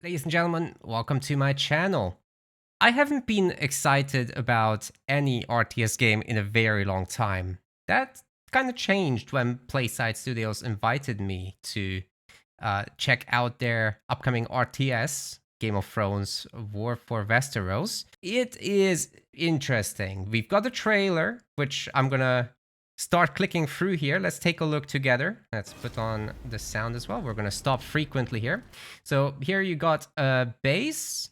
Ladies and gentlemen, welcome to my channel. I haven't been excited about any RTS game in a very long time. That kind of changed when Playside Studios invited me to check out their upcoming RTS, Game of Thrones War for Westeros. It is interesting. We've got a trailer, which I'm gonna start clicking through here. Let's take a look together. Let's put on the sound as well. We're gonna stop frequently here. So here you got a base.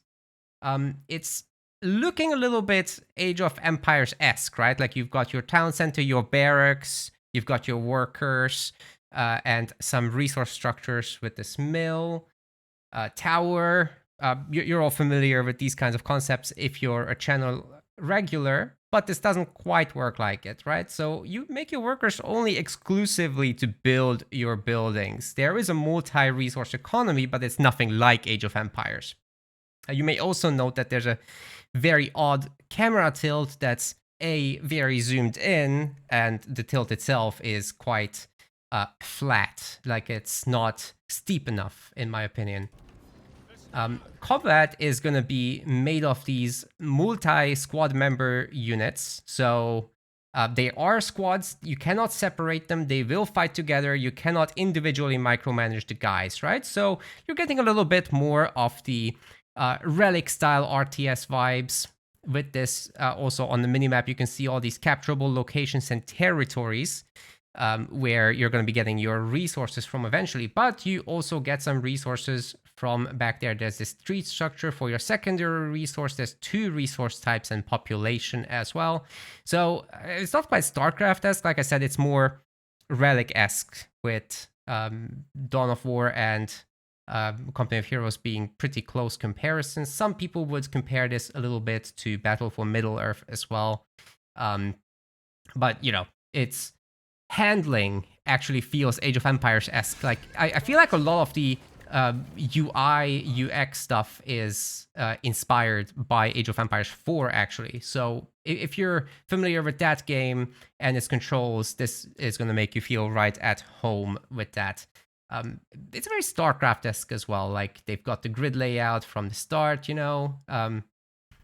It's looking a little bit Age of Empires-esque, right? Like you've got your town center, your barracks, you've got your workers, and some resource structures with this mill, tower. You're all familiar with these kinds of concepts if you're a channel regular, but this doesn't quite work like it, right? So you make your workers only exclusively to build your buildings. There is a multi-resource economy, but it's nothing like Age of Empires. You may also note that there's a very odd camera tilt that's very zoomed in, and the tilt itself is quite flat, like it's not steep enough, in my opinion. Combat is going to be made of these multi-squad member units, so they are squads. You cannot separate them. They will fight together. You cannot individually micromanage the guys, right? So you're getting a little bit more of the relic-style RTS vibes with this. Also on the minimap, you can see all these capturable locations and territories where you're going to be getting your resources from eventually, but you also get some resources from back there. There's this street structure for your secondary resource. There's 2 resource types and population as well. So it's not quite StarCraft-esque. Like I said, it's more Relic-esque with Dawn of War and Company of Heroes being pretty close comparisons. Some people would compare this a little bit to Battle for Middle-earth as well. But, you know, its handling actually feels Age of Empires-esque. Like, I feel like a lot of the UI, UX stuff is inspired by Age of Empires 4, actually. So if you're familiar with that game and its controls, this is going to make you feel right at home with that. It's very StarCraft-esque as well. Like, they've got the grid layout from the start, you know.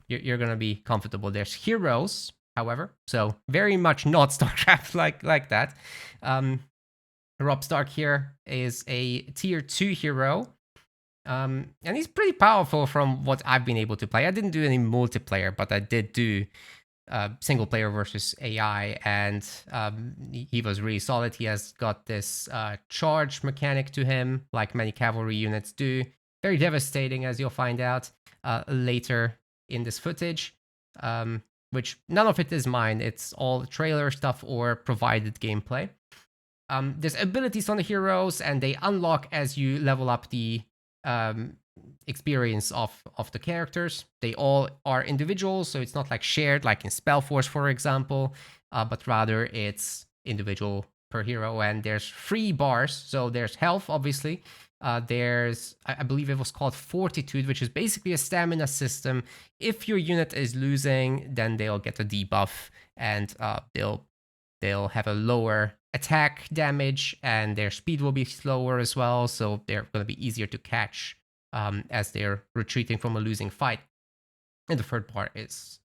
You're going to be comfortable. There's heroes, however, so very much not StarCraft like that. Robb Stark here is a tier 2 hero, and he's pretty powerful from what I've been able to play. I didn't do any multiplayer, but I did do single player versus AI, and he was really solid. He has got this charge mechanic to him, like many cavalry units do. Very devastating, as you'll find out later in this footage, which none of it is mine. It's all trailer stuff or provided gameplay. There's abilities on the heroes, and they unlock as you level up the experience of the characters. They all are individuals, so it's not like shared, like in Spellforce, for example, but rather it's individual per hero. And there's 3 bars, so there's health, obviously. There's, I believe it was called Fortitude, which is basically a stamina system. If your unit is losing, then they'll get a debuff, and they'll have a lower attack damage, and their speed will be slower as well, so they're going to be easier to catch as they're retreating from a losing fight. And the third part is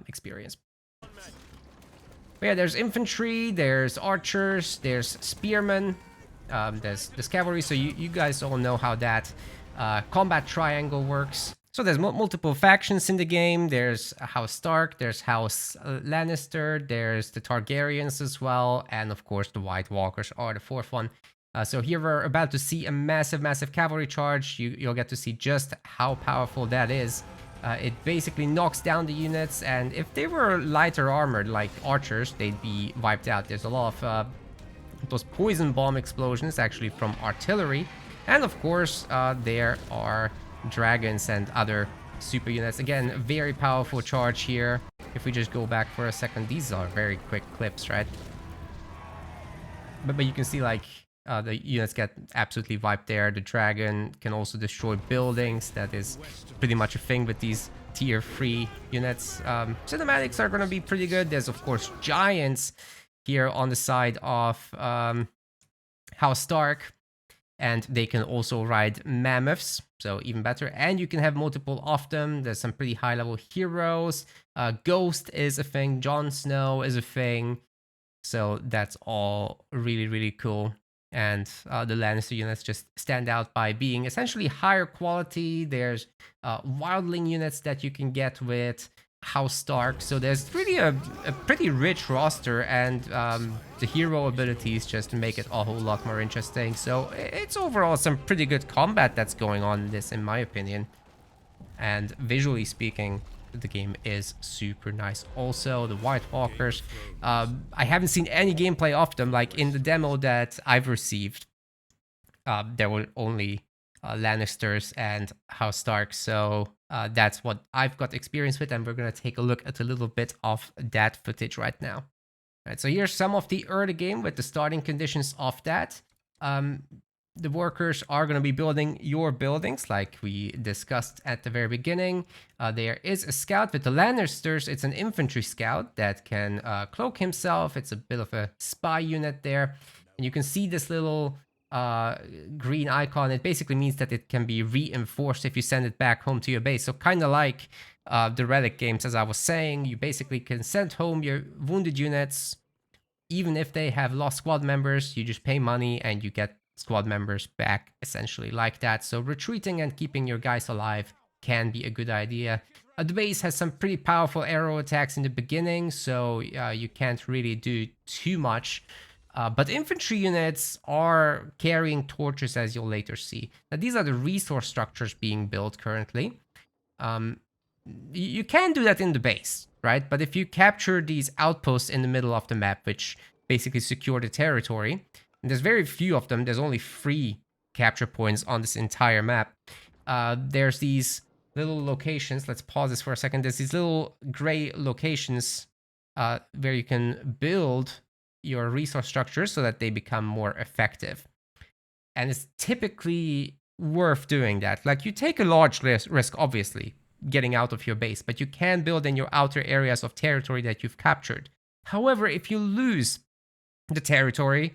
experience. But yeah, there's infantry, there's archers, there's spearmen, there's cavalry, so you guys all know how that combat triangle works. So there's multiple factions in the game. There's House Stark, there's House Lannister, there's the Targaryens as well, and of course the White Walkers are the 4th one. So here we're about to see a massive cavalry charge. You'll get to see just how powerful that is. It basically knocks down the units, and if they were lighter armored like archers, they'd be wiped out. There's a lot of those poison bomb explosions actually from artillery, and of course there are dragons and other super units. Again, very powerful charge here. If we just go back for a second, these are very quick clips, right? But you can see, like, the units get absolutely wiped there. The dragon can also destroy buildings. That is pretty much a thing with these tier 3 units. Cinematics are going to be pretty good. There's, of course, giants here on the side of House Stark. And they can also ride mammoths, so even better. And you can have multiple of them. There's some pretty high level heroes. Ghost is a thing. Jon Snow is a thing. So that's all really, really cool. And the Lannister units just stand out by being essentially higher quality. There's wildling units that you can get with House Stark. So there's really a pretty rich roster, and the hero abilities just make it a whole lot more interesting. So it's overall some pretty good combat that's going on in this, in my opinion. And visually speaking, the game is super nice. Also, the White Walkers, I haven't seen any gameplay of them. Like in the demo that I've received, there were only Lannisters and House Stark, so that's what I've got experience with, and we're gonna take a look at a little bit of that footage right now. All right, so here's some of the early game with the starting conditions of that. The workers are going to be building your buildings like we discussed at the very beginning. There is a scout with the Lannisters. It's an infantry scout that can cloak himself. It's a bit of a spy unit there. And you can see this little green icon. It basically means that it can be reinforced if you send it back home to your base. So kind of like the Relic games, as I was saying, you basically can send home your wounded units. Even if they have lost squad members, you just pay money and you get squad members back, essentially like that. So retreating and keeping your guys alive can be a good idea. The base has some pretty powerful arrow attacks in the beginning, so you can't really do too much. But infantry units are carrying torches, as you'll later see. Now, these are the resource structures being built currently. You can do that in the base, right? But if you capture these outposts in the middle of the map, which basically secure the territory, and there's very few of them. There's only 3 capture points on this entire map. There's these little locations. Let's pause this for a second. There's these little gray locations where you can build your resource structures so that they become more effective. And it's typically worth doing that. Like, you take a large risk, obviously, getting out of your base, but you can build in your outer areas of territory that you've captured. However, if you lose the territory,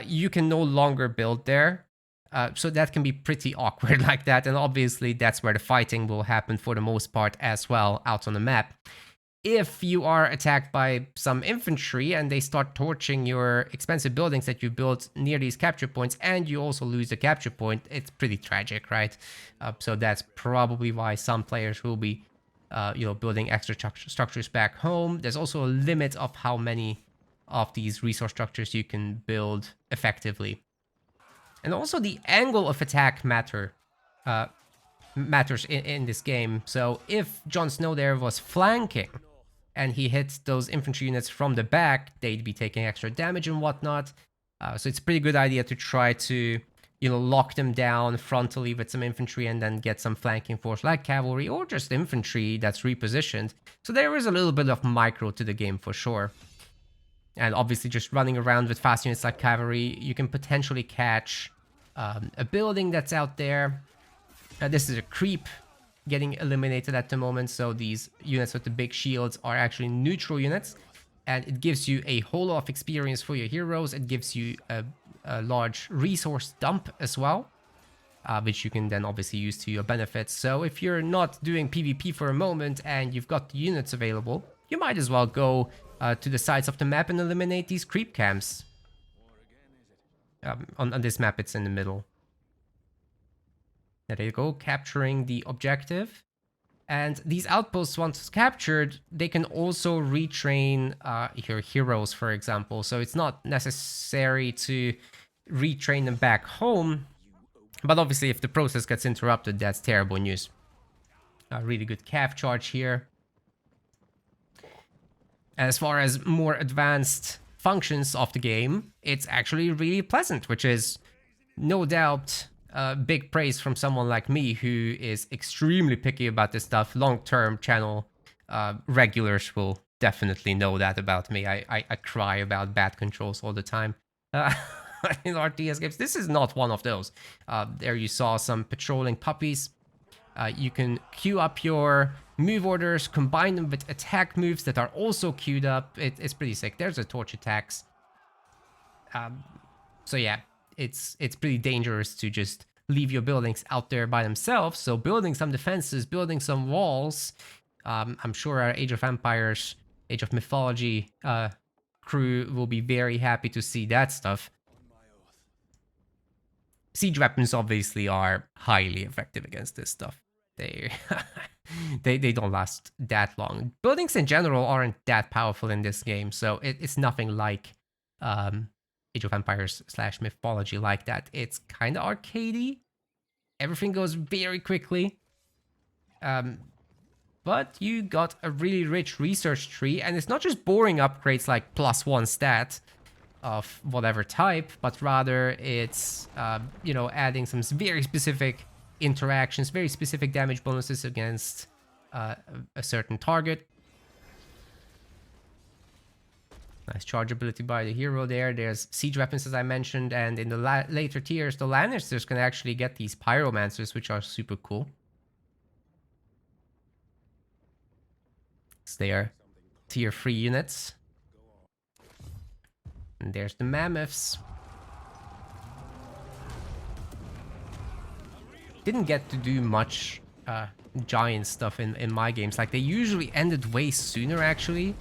you can no longer build there. So that can be pretty awkward like that. And obviously that's where the fighting will happen for the most part as well out on the map. If you are attacked by some infantry and they start torching your expensive buildings that you built near these capture points, and you also lose the capture point, it's pretty tragic, right? So that's probably why some players will be building extra structures back home. There's also a limit of how many of these resource structures you can build effectively. And also the angle of attack matters in this game. So if Jon Snow there was flanking and he hits those infantry units from the back, they'd be taking extra damage and whatnot. So it's a pretty good idea to try to lock them down frontally with some infantry and then get some flanking force like cavalry or just infantry that's repositioned. So there is a little bit of micro to the game for sure. And obviously just running around with fast units like cavalry, you can potentially catch a building that's out there. This is a creep getting eliminated at the moment, so these units with the big shields are actually neutral units. And it gives you a whole lot of experience for your heroes. It gives you a large resource dump as well, which you can then obviously use to your benefit. So if you're not doing PvP for a moment and you've got the units available, you might as well go to the sides of the map and eliminate these creep camps. On this map, it's in the middle. There you go, capturing the objective. And these outposts, once captured, they can also retrain your heroes, for example. So it's not necessary to retrain them back home. But obviously, if the process gets interrupted, that's terrible news. A really good cav charge here. As far as more advanced functions of the game, it's actually really pleasant, which is no doubt big praise from someone like me who is extremely picky about this stuff. Long-term channel regulars will definitely know that about me. I cry about bad controls all the time in RTS games. This is not one of those. There you saw some patrolling puppies. You can queue up your move orders, combine them with attack moves that are also queued up. It's pretty sick. There's a torch attacks. So yeah, it's pretty dangerous to just leave your buildings out there by themselves. So building some defenses, building some walls. I'm sure our Age of Empires, Age of Mythology crew will be very happy to see that stuff. Siege weapons obviously are highly effective against this stuff. They they don't last that long. Buildings in general aren't that powerful in this game, so it's nothing like Age of Empires / Mythology like that. It's kind of arcadey. Everything goes very quickly. But you got a really rich research tree, and it's not just boring upgrades like +1 stat of whatever type, but rather it's, you know, adding some very specific interactions, very specific damage bonuses against a certain target. Nice charge ability by the hero there. There's siege weapons, as I mentioned, and in the later tiers, the Lannisters can actually get these pyromancers, which are super cool. So they are tier 3 units. And there's the mammoths. Didn't get to do much giant stuff in my games. Like, they usually ended way sooner, actually.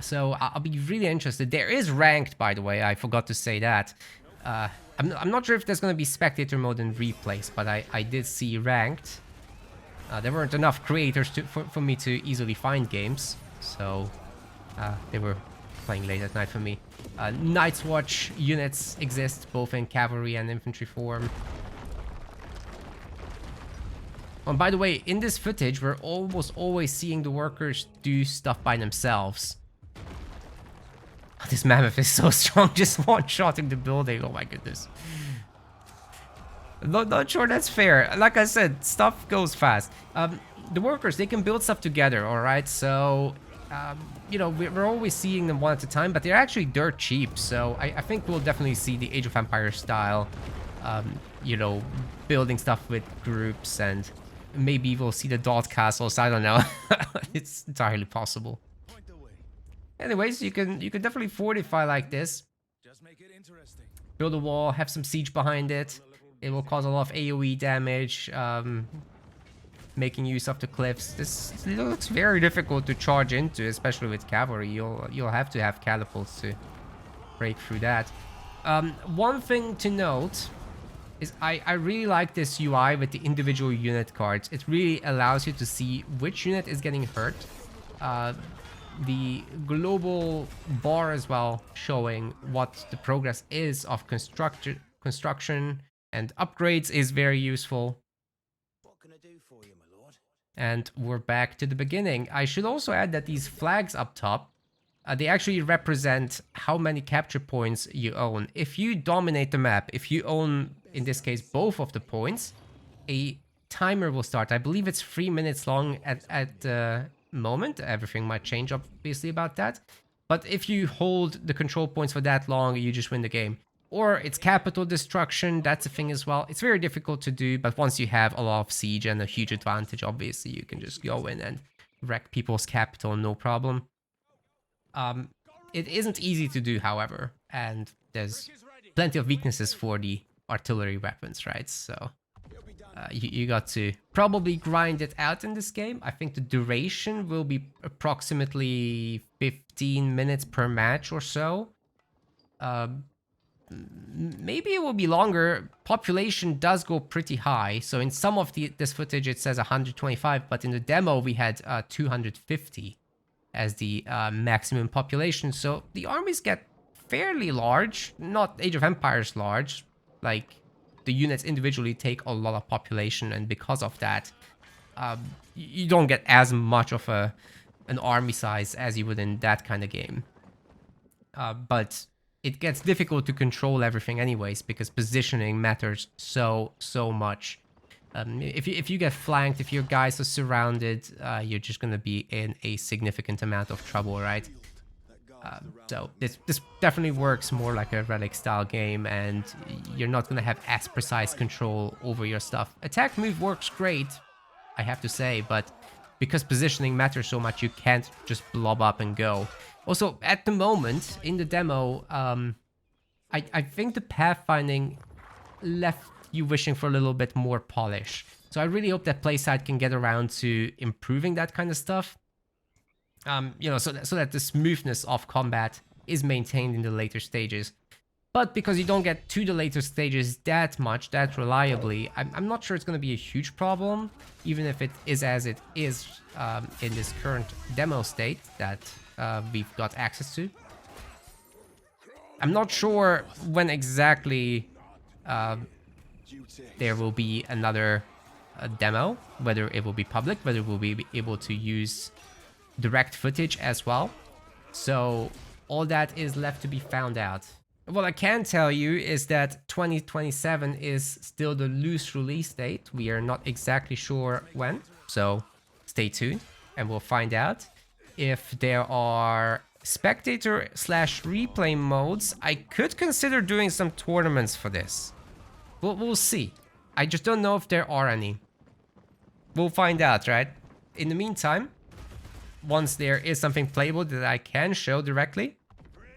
So I'll be really interested. There is ranked, by the way. I forgot to say that. I'm not sure if there's going to be spectator mode in replays, but I did see ranked. There weren't enough creators for me to easily find games, so they were playing late at night for me. Night's Watch units exist both in cavalry and infantry form. Oh, and by the way, in this footage, we're almost always seeing the workers do stuff by themselves. This mammoth is so strong, just one-shotting the building. Oh my goodness. Not sure that's fair. Like I said, stuff goes fast. The workers, they can build stuff together, alright? So, you know, we're always seeing them one at a time, but they're actually dirt cheap. So I think we'll definitely see the Age of Empires style, you know, building stuff with groups, and maybe we'll see the dot castles. I don't know. It's entirely possible. Anyways, you can definitely fortify like this. Build a wall, have some siege behind it. It will cause a lot of AoE damage, making use of the cliffs. This looks very difficult to charge into, especially with cavalry. You'll have to have catapults to break through that. One thing to note is I really like this UI with the individual unit cards. It really allows you to see which unit is getting hurt. The global bar as well, showing what the progress is of construction and upgrades, is very useful. What can I do for you, my lord? And we're back to the beginning. I should also add that these flags up top, they actually represent how many capture points you own. If you dominate the map, if you own, in this case, both of the points, a timer will start. I believe it's 3 minutes long at the moment. Everything might change, obviously, about that. But if you hold the control points for that long, you just win the game. Or it's capital destruction, that's a thing as well. It's very difficult to do, but once you have a lot of siege and a huge advantage, obviously, you can just go in and wreck people's capital, no problem. It isn't easy to do, however, and there's plenty of weaknesses for the artillery weapons, right? So you got to probably grind it out in this game. I think the duration will be approximately 15 minutes per match or so. Maybe it will be longer. Population does go pretty high. So in some of this footage it says 125, but in the demo we had 250 as the maximum population. So the armies get fairly large. Not Age of Empires large. Like, the units individually take a lot of population, and because of that, you don't get as much of an army size as you would in that kind of game. But it gets difficult to control everything anyways, because positioning matters so much. If you get flanked, if your guys are surrounded, you're just gonna be in a significant amount of trouble, right? So this definitely works more like a relic style game, and you're not gonna have as precise control over your stuff. Attack move works great, I have to say, but because positioning matters so much, you can't just blob up and go. Also, at the moment in the demo, I think the pathfinding left you wishing for a little bit more polish. So I really hope that Playside can get around to improving that kind of stuff. You know, so that the smoothness of combat is maintained in the later stages. But because you don't get to the later stages that much, that reliably, I'm not sure it's going to be a huge problem, even if it is as it is in this current demo state that we've got access to. I'm not sure when exactly there will be another demo, whether it will be public, whether we'll be able to use direct footage as well. So all that is left to be found out. What I can tell you is that 2027 is still the loose release date. We are not exactly sure when, so stay tuned and we'll find out. If there are spectator/replay modes, I could consider doing some tournaments for this. We'll see. I just don't know if there are any. We'll find out, right? In the meantime, once there is something playable that I can show directly,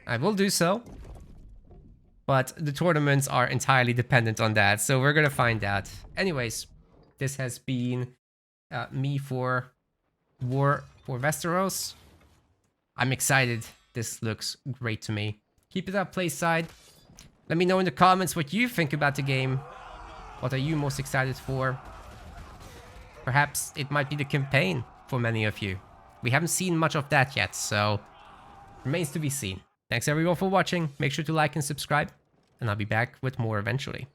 I will do so. But the tournaments are entirely dependent on that, so we're gonna find out. Anyways, this has been me for War for Westeros. I'm excited. This looks great to me. Keep it up, Playside. Let me know in the comments what you think about the game. What are you most excited for? Perhaps it might be the campaign for many of you. We haven't seen much of that yet, so remains to be seen. Thanks everyone for watching. Make sure to like and subscribe, and I'll be back with more eventually.